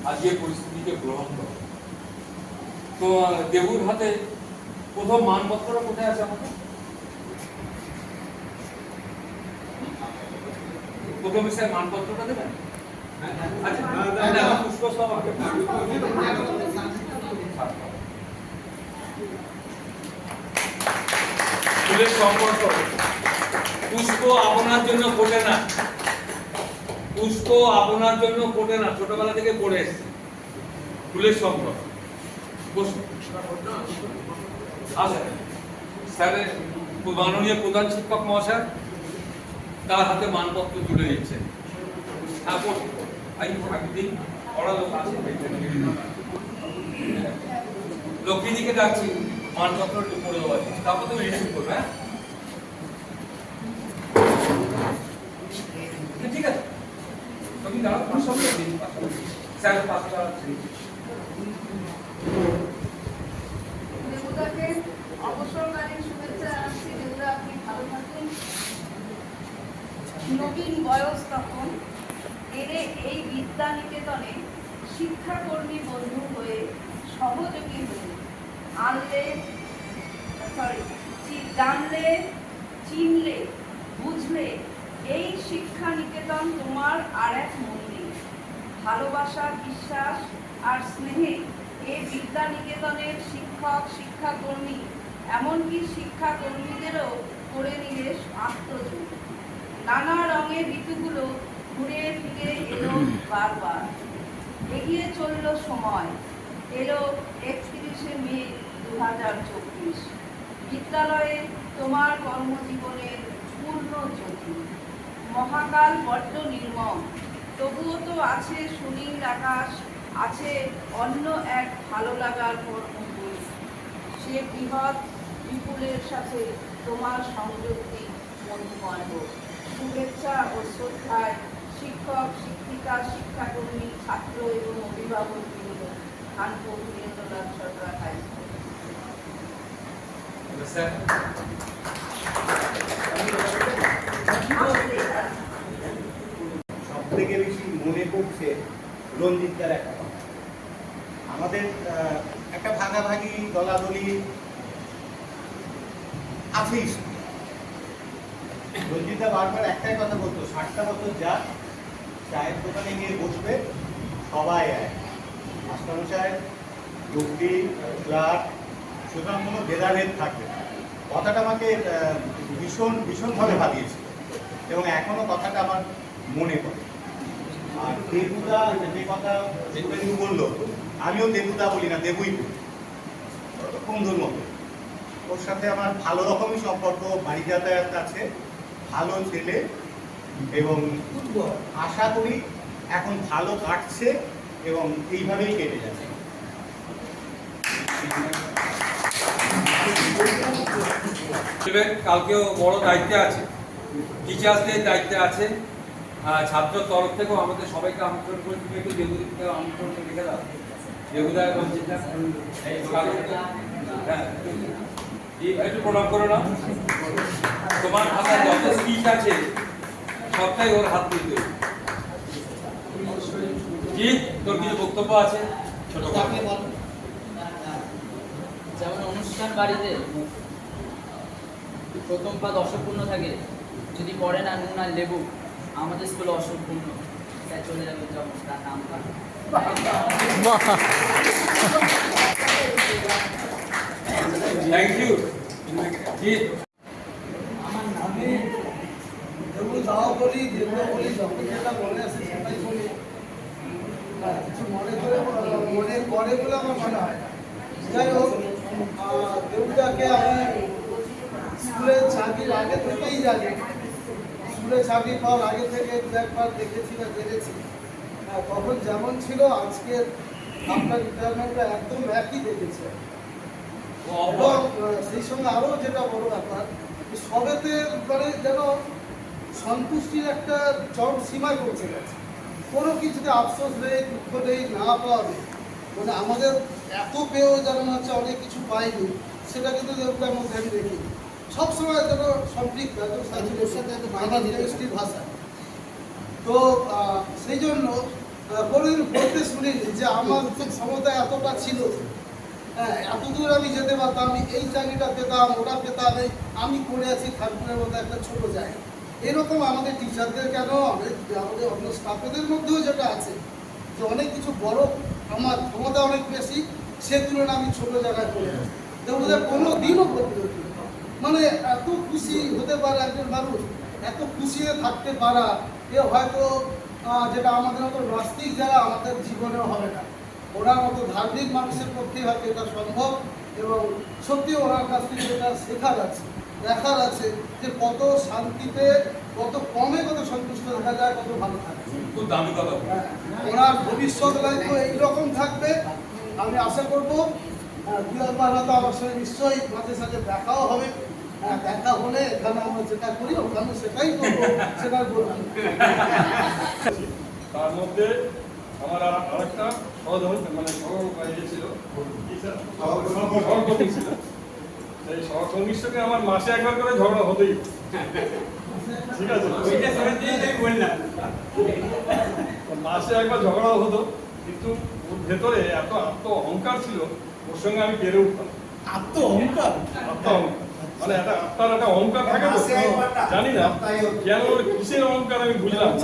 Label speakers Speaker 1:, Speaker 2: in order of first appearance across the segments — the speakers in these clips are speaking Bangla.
Speaker 1: আজকে পরিস্থিতিকে গ্রহণ করো। তো দেবুর হাতে প্রথম মানপত্রটা কোথায় আছে আমাদের? প্রথম বিষয়ে মানপত্রটা দেবেন। আচ্ছা, পুষ্পস্তব ফুলের সম্পর্ক। পুষ্প আপনার জন্য ফোটে না, পুষ্প আপনার জন্য ফোটে না, ছোটবেলা থেকে পড়ে এসছে। ফুলের সম্পর্ক। বসুন। আচ্ছা, স্যারের মাননীয় প্রধান শিক্ষক মহাশয় তার হাতে মানপত্র তুলে দিচ্ছে। লক্ষ্মীদিকে ডাকছি, মানপত্র পড়ে দেওয়া আছে, তারপর তুমি রিসিভ করবে। ঠিক আছে, তুমি দাঁড়াও, স্যার পাঁচটা
Speaker 2: অবসরকালীন শুভেচ্ছা জানাচ্ছি। দেবুদা, আপনি ভালো থাকুন। নবীন বয়স তখন এরে এই বিদ্যা নিকেতনে শিক্ষাকর্মী বন্ধু হয়ে সহযোগী হয়ে জানলে, চিনলে, বুঝলে এই শিক্ষা নিকেতন তোমার আর এক মন্দির। ভালোবাসা, বিশ্বাস আর স্নেহে এই বিদ্যা নিকেতনের শিক্ষক, শিক্ষাকর্মী, এমনকি শিক্ষাকর্মীদেরও করে নিলে আত্মযোগ। নানা রঙের ঋতুগুলো ঘুরে ফিরে এলো বারবার। এগিয়ে চলল সময়, এলো 31শে মে 2024। বিদ্যালয়ে তোমার কর্মজীবনের পূর্ণ জ্যোতি। মহাকাল বড্ড নির্মম, তবুও তো আছে সুনীল আকাশ, আছে অন্য এক ভালো লাগার কর্মভূমি। সে বৃহৎ বিপুলের সাথে তোমার সংযুক্তি মধুময় হোক। শুভেচ্ছা ও শ্রদ্ধায় শিক্ষক, শিক্ষিকা, শিক্ষাকর্মী, ছাত্র এবং অভিভাবক বৃন্দ, খানপুর বীরেন্দ্রনাথ সরকার হাই স্কুল।
Speaker 3: সব থেকে বেশি মনে পড়ছে রঞ্জিতদার একটা কথা। আমাদের একটা ভাগাভাগি দলাদলি আছেই। রঞ্জিতদা বারবার একটাই কথা বলতো, 60টা বছর যা চায়ের দোকানে গিয়ে বসবে, সবাই এক, মাস্টারমশাই, লোকটি, ক্লার্ক, সুতরাং কোনো ভেদাভেদ থাকবে না। কথাটা আমাকে ভীষণভাবে ভাবিয়েছিল এবং এখনো কথাটা আমার মনে পড়ে। আর দেবুদা যে কথা দেবু বললো, আমিও দেবুদা বলি না, দেবুই বলি, বন্ধুর মতো। ওর সাথে আমার ভালো রকমই সম্পর্ক, বাড়ি যাতায়াত আছে, ভালো ছেলে, এবং আশা করি এখন ভালো কাটছে এবং এইভাবেই কেটে যাচ্ছে।
Speaker 1: কালকেও বড় দায়িত্বে আছে, টিচার্সদের দায়িত্বে আছে। ছাত্র তরফ থেকেও আমাদের সবাইকে আমন্ত্রণ করে, তুমি একটু দেবুদিকে আমন্ত্রণ লিখে দাও। দেবুদা এবং হ্যাঁ, একটু প্রণাম করে নাও। তোমার খাতায় যত স্পিচ আছে সবটাই ওর হাত দিয়ে দেবে। কি তোর কিছু বক্তব্য আছে? ছোট
Speaker 4: যেমন অনুষ্ঠান বাড়িতে প্রথম পাদ অসম্পূর্ণ থাকে, যদি পড়ে না নুন আর লেবু, আমাদের স্কুলে অসম্পূর্ণ। তাই চলে যাবে যেমন তার নাম।
Speaker 1: Thank you.
Speaker 5: আমার নামে দেবু যাও বলি, দেবু বলি, যখন যেটা মনে আসে সেটাই বলি। কিছু মনে করে মনে করে বলে আমার মনে হয়। যাই হোক, দেবুদাকে আমি স্কুলের চাকরির আগে থেকেই জানি। স্কুলে চাকরি পাওয়ার আগে থেকে একবার দেখেছি বা জেনেছি। তখন যেমন ছিল আজকের আপনার রিটায়ারমেন্টটা একদম একই দেখেছে। এবং সেই সঙ্গে আরও যেটা বড় ব্যাপার, সবেতে মানে যেন সন্তুষ্টির একটা চরম সীমায় পৌঁছে গেছে। কোনো কিছুতে আফসোস নেই, দুঃখ নেই, না পাওয়া নেই। মানে আমাদের এত পেয়েও যেন হচ্ছে অনেক কিছু পাইনি, সেটা কিন্তু দেবতার মধ্যে আমি দেখি। সবসময় যেন সম্পৃক্ত, একদম সাথে সাথে ভাষা। তো সেই জন্য কোনোদিন বলতে শুনিনি আমার ক্ষমতা এতটা ছিল, হ্যাঁ এতদূর আমি যেতে পারতাম, আমি এই চাকরিটা পেতাম, ওটা পেতাম, আমি করে আছি খানপুরের মতো একটা ছোট জায়গা। এরকম আমাদের টিচারদের কেন আমাদের অন্য স্টাফেদের মধ্যেও যেটা আছে যে অনেক কিছু বড়, আমার ক্ষমতা অনেক বেশি, সে তুলনায় আমি ছোট জায়গায় করে আছি। তো ওদের কোনো দিনও করতে মানে এত খুশি হতে পারে একজন মানুষ, এত খুশি হয়ে থাকতে পারা, এ হয়তো যেটা আমাদের মতো নাস্তিক যারা আমাদের জীবনেও হবে না। ওনার মতো ধার্মিক মানুষের পক্ষে হয়তো এটা সম্ভব, এবং সত্যি ওনার কাছ থেকে যেটা শেখার আছে, দেখার আছে যে কত শান্তিতে, কত কমে কত সন্তুষ্ট দেখা যায়, কত ভালো থাকে।
Speaker 1: খুব দামি কথা।
Speaker 5: ওনার ভবিষ্যৎ লাইফও এইরকম থাকবে আমি আশা করবো। দু একবার হয়তো আমার সঙ্গে নিশ্চয়ই মাঝে সাঝে দেখাও হবে। দেখা হলে এখানে আমরা যেটা করি ওখানে সেটাই করবো, সেটাই বলবো।
Speaker 6: তার মধ্যে আমার আরেকটা মানে সহকর্মী ছিল, সহকর্মী ছিল। সেই সহকর্মীর সঙ্গে আমার মাসে একবার করে ঝগড়া হতেই, ঠিক আছে, মাসে একবার ঝগড়া হতো, কিন্তু ওর ভেতরে এত আত্ম অহংকার ছিল, ওর সঙ্গে আমি পেরে উঠতাম।
Speaker 5: আত্ম অহংকার
Speaker 6: মানে একটা আত্মার একটা অহংকার থাকে তো, জানি না কেন ওর কিসের অহংকার আমি বুঝলাম না,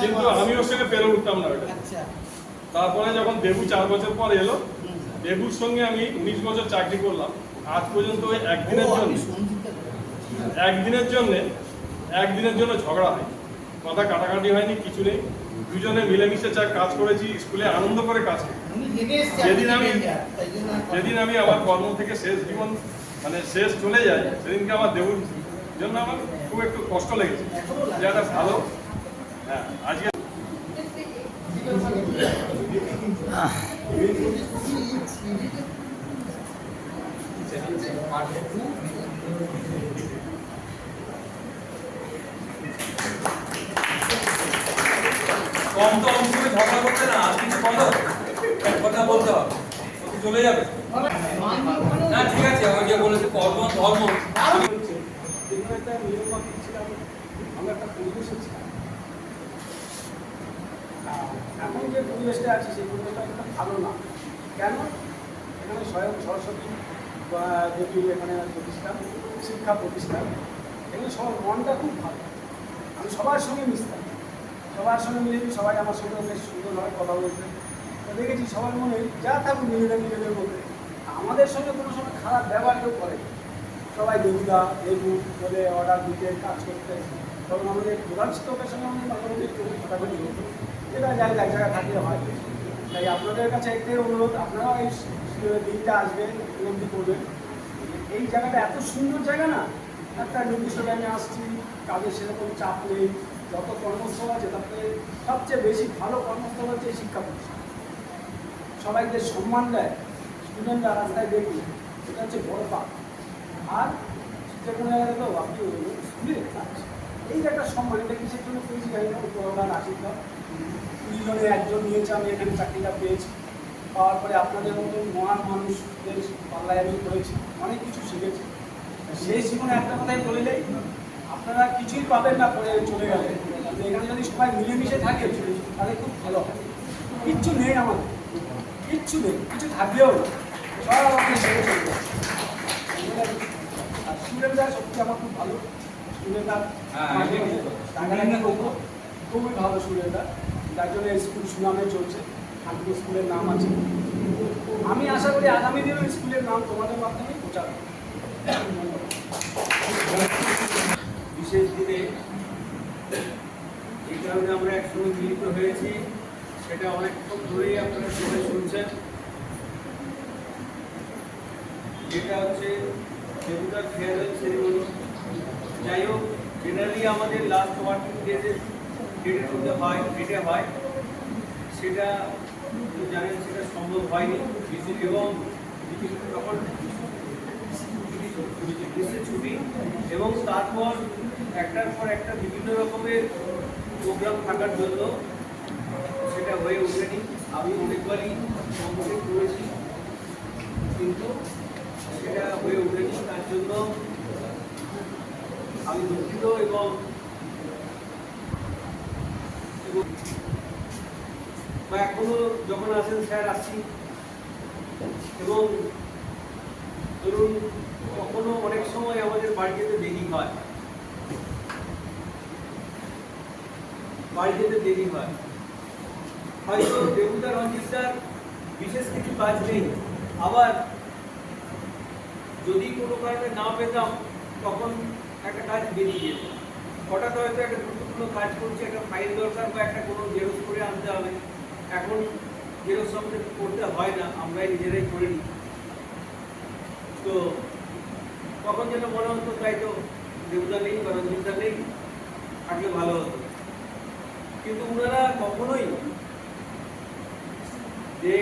Speaker 6: কিন্তু আমি ওর সঙ্গে পেরে উঠতাম না ওটা। তারপরে যখন দেবু 4 বছর পর এলো, দেবুর সঙ্গে আমি 19 বছর চাকরি করলাম। আজ পর্যন্ত ওই একদিনের জন্য ঝগড়া হয়, কথা কাটাকাটি হয়নি, কিছু নেই। দুজনে মিলেমিশে কাজ করেছি, স্কুলে আনন্দ করে কাজ করি। যেদিন আমি আমার কর্ম থেকে শেষ চলে যায়, সেদিনকে আমার দেবুর জন্য আমার খুব একটু কষ্ট লেগেছে, যে একটা ভালো, হ্যাঁ আজকে
Speaker 1: কম তো অংশে ঝগড়া করতে না, আর কিছু বলো, কথা বলতে হবে, চলে যাবে না। ঠিক আছে, ওই যে বলেছে কর্ম ধর্ম,
Speaker 6: একটা নিয়মমাফিক ছিলাম, আমরা একটা পরিবেশে ছিলাম। এখন যে পরিবেশটা আছে সেই পরিবেশটা একটা ভালো না। কেন? এখানে স্বয়ং সরস্বতী দেবী এখানে প্রতিষ্ঠান, শিক্ষা প্রতিষ্ঠান, এখানে সবার মনটা খুব ভালো। আমি সবার সঙ্গে মিশতাম, সবার সঙ্গে মিলেছি, সবাই আমার সঙ্গে বেশ সুন্দরভাবে কথা বলতে দেখেছি। সবার মনে যা থাকুক নিজেদের মধ্যে, আমাদের সঙ্গে কোনো সময় খারাপ ব্যবহার কেউ করে। সবাই দেবুদা দেবু বলে অর্ডার দিতে, কাজ করতে। তখন আমাদের প্রধান শিক্ষকের সঙ্গে আমাদের মোটামুটি একটু ফাটাফাটি হতো, যেটা যাই এক জায়গায় থাকলে হয়। তাই আপনাদের কাছে একটাই অনুরোধ, আপনারাও এই দিনটা আসবেন, উপলব্ধি করবেন। এই জায়গাটা এত সুন্দর জায়গা না, একটা নির্দিষ্ট টাইমে আসছি, কাজের সেরকম চাপ নেই, যত কর্মস্থল আছে তাতে সবচেয়ে বেশি ভালো কর্মস্থল হচ্ছে শিক্ষা প্রতিষ্ঠান। সবাইকে সম্মান দেয়, স্টুডেন্টরা রাস্তায় দেখবে, এটা হচ্ছে বড় পাপ। আর যে কোনো জায়গায় তো আপনি স্কুলে এই যে একটা সম্মান, এটা কিসের জন্য পেয়েছি জানি না, উপরওয়ালার আশীর্বাদ। 20 জনে একজন নিয়েছে, আমি এখানে চাকরিটা পেয়েছি। পাওয়ার পরে আপনাদের মতন মহান মানুষদের পাল্লায় আমি করেছি, অনেক কিছু শিখেছি। সেই জীবনে একটা কথাই বলে যাই, আপনারা কিছুই পাবেন না পরে চলে গেলে। এখানে যদি সবাই মিলেমিশে থাকে তাহলে খুব ভালো হয়। কিচ্ছু নেই আমাদের, কিচ্ছু নেই, কিছু থাকলেও না, সব আপনি সেরে চলবে। আর স্টুডেন্টরা সত্যি আমার খুব ভালো, স্টুডেন্টরা খুবই ভালো স্টুডেন্টরা, তার জন্য স্কুল সুনামে চলছে, খানপুর স্কুলের নাম আছে। আমি আশা করি আগামী দিনে স্কুলের নাম তোমাদের মাধ্যমে প্রচার হবে।
Speaker 7: বিশেষ দিনে এই কারণে আমরা একসঙ্গে মিলিত হয়েছি, সেটা অনেকক্ষণ ধরেই আপনারা সবাই শুনছেন। যেটা হচ্ছে দেবুদার ফেয়ারওয়েল সেরিমনি। যাই হোক, জেনারেলি আমাদের লাস্ট ওয়ার্কিং ডেটের মধ্যে ডেটে হয়, সেটা জানেন সেটা সম্ভব হয়নি। এবং তখন ছুটি, এবং তারপর একটার পর একটা বিভিন্ন রকমের প্রোগ্রাম থাকার জন্য সেটা হয়ে ওঠেনি। আমি অনেকবারই কমপ্লিট করেছি, কিন্তু সেটা হয়ে ওঠেনি। তার জন্য আমি দুঃখিত। এবং বা এখনো যখন আসেন স্যার আসছি, এবং ধরুন কখনো অনেক সময় আমাদের বাড়ি যেতে দেরি হয়, হয়তো দেবুদা রঞ্জিতদার বিশেষ কিছু কাজ নেই, আবার যদি কোনো কারণে না পেতাম তখন একটা কাজ বেরিয়ে যেত, হঠাৎ হয়তো একটা গুরুত্বপূর্ণ কাজ করছে, একটা ফাইল দরকার বা একটা কোনো জেরক্স করে আনতে হবে, এখন জেরক্স আমাদের করতে হয় না, আমরাই নিজেরাই করে নিই। তো তখন যেন মনে হতো তাই তো দেবুদা নেই বা রঞ্জিতদা নেই, থাকলে ভালো হতো। কিন্তু ওনারা কখনোই যে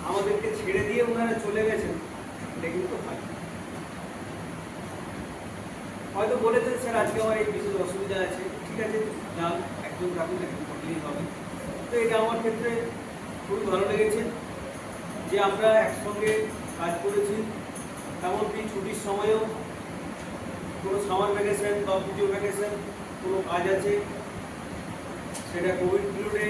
Speaker 7: আমাদেরকে ছেড়ে দিয়ে ওনারা চলে গেছেন এটা কিন্তু হয়। হয়তো বলেছেন স্যার আজকে আমার এই বিশেষ অসুবিধা আছে, ঠিক আছে যান, একজন থাকুন, একজন থাকলেই হবে। তো এটা আমার ক্ষেত্রে খুবই ভালো লেগেছে যে আমরা একসঙ্গে কাজ করেছি, এমনকি ছুটির সময়ও কোনো সামার ভ্যাকেশন বা পুজো ভ্যাকেশন কোনো কাজ আছে, সেটা কোভিড পিরিয়ডে